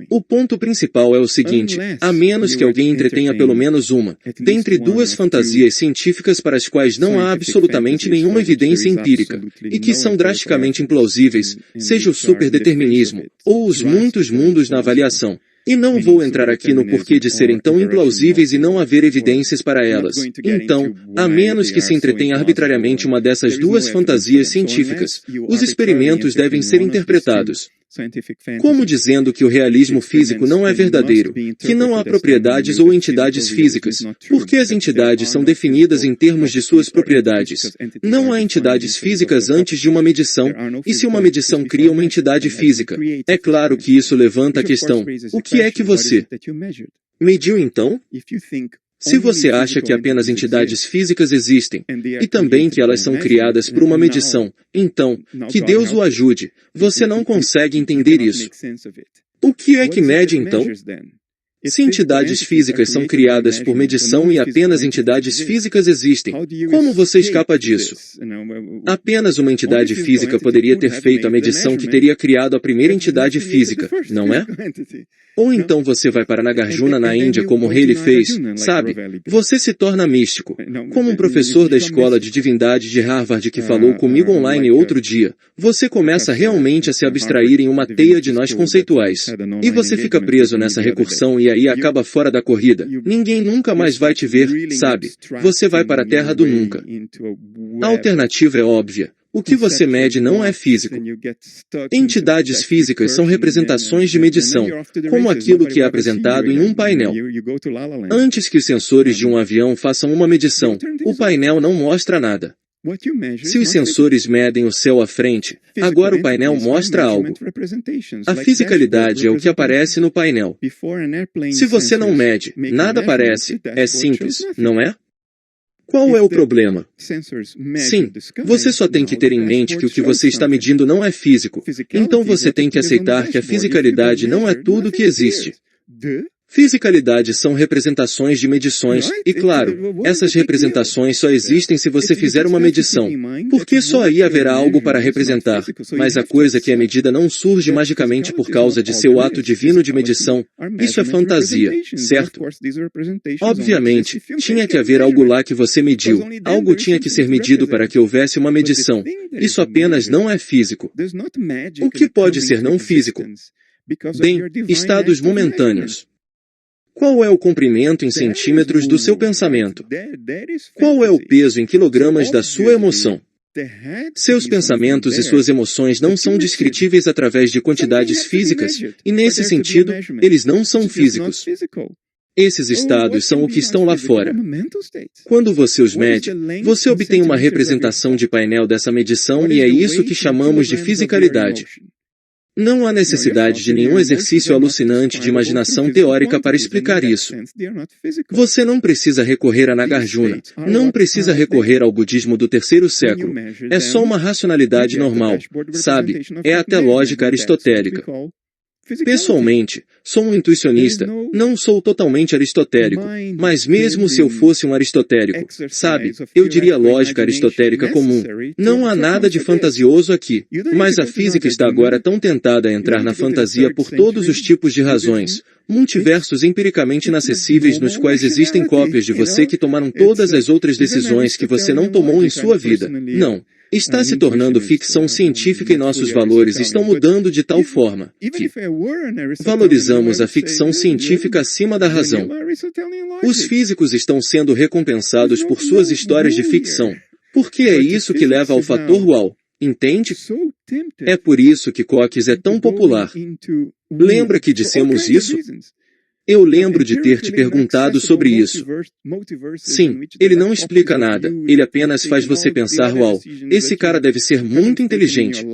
O ponto principal é o seguinte: a menos que alguém entretenha pelo menos uma, dentre duas fantasias científicas para as quais não há absolutamente nenhuma evidência empírica, e que são drasticamente implausíveis, seja o superdeterminismo, ou os muitos mundos na avaliação. E não vou entrar aqui no porquê de serem tão implausíveis e não haver evidências para elas. Então, a menos que se entretenha arbitrariamente uma dessas duas fantasias científicas, os experimentos devem ser interpretados como dizendo que o realismo físico não é verdadeiro, que não há propriedades ou entidades físicas, porque as entidades são definidas em termos de suas propriedades. Não há entidades físicas antes de uma medição, e se uma medição cria uma entidade física, é claro que isso levanta a questão: o que é que você mediu então? Se você acha que apenas entidades físicas existem, e também que elas são criadas por uma medição, então, que Deus o ajude, você não consegue entender isso. O que é que mede então? Se entidades físicas são criadas por medição e apenas entidades físicas existem, como você escapa disso? Apenas uma entidade física poderia ter feito a medição que teria criado a primeira entidade física, não é? Ou então você vai para Nagarjuna na Índia como Haley fez, sabe? Você se torna místico. Como um professor da escola de divindade de Harvard que falou comigo online outro dia, você começa realmente a se abstrair em uma teia de nós conceituais. E você fica preso nessa recursão e aí acaba fora da corrida. Ninguém nunca mais vai te ver, sabe? Você vai para a terra do nunca. A alternativa é óbvia. O que você mede não é físico. Entidades físicas são representações de medição, como aquilo que é apresentado em um painel. Antes que os sensores de um avião façam uma medição, o painel não mostra nada. Se os sensores medem o céu à frente, agora o painel mostra algo. A fisicalidade é o que aparece no painel. Se você não mede, nada aparece, é simples, não é? Qual é o problema? Sim, você só tem que ter em mente que o que você está medindo não é físico. Então você tem que aceitar que a fisicalidade não é tudo que existe. Fisicalidade são representações de medições, e claro, essas representações só existem se você fizer uma medição, porque só aí haverá algo para representar, mas a coisa que é medida não surge magicamente por causa de seu ato divino de medição, isso é fantasia, certo? Obviamente, tinha que haver algo lá que você mediu, algo tinha que ser medido para que houvesse uma medição, isso apenas não é físico. O que pode ser não físico? Bem, estados momentâneos. Qual é o comprimento em centímetros do seu pensamento? Qual é o peso em quilogramas da sua emoção? Seus pensamentos e suas emoções não são descritíveis através de quantidades físicas, e nesse sentido, eles não são físicos. Esses estados são o que estão lá fora. Quando você os mede, você obtém uma representação de painel dessa medição e é isso que chamamos de fisicalidade. Não há necessidade de nenhum exercício alucinante de imaginação teórica para explicar isso. Você não precisa recorrer a Nagarjuna, não precisa recorrer ao budismo do terceiro século. É só uma racionalidade normal, sabe? É até lógica aristotélica. Pessoalmente, sou um intuicionista, não sou totalmente aristotélico, mas mesmo se eu fosse um aristotélico, sabe, eu diria lógica aristotélica comum. Não há nada de fantasioso aqui, mas a física está agora tão tentada a entrar na fantasia por todos os tipos de razões, multiversos empiricamente inacessíveis nos quais existem cópias de você que tomaram todas as outras decisões que você não tomou em sua vida. Não. Está se tornando ficção científica e nossos valores estão mudando de tal forma que valorizamos a ficção científica acima da razão. Os físicos estão sendo recompensados por suas histórias de ficção, porque é isso que leva ao fator uau, entende? É por isso que Cox é tão popular. Lembra que dissemos isso? Eu lembro de ter te perguntado sobre isso. Sim, ele não explica nada, ele apenas faz você pensar, uau, esse cara deve ser muito inteligente.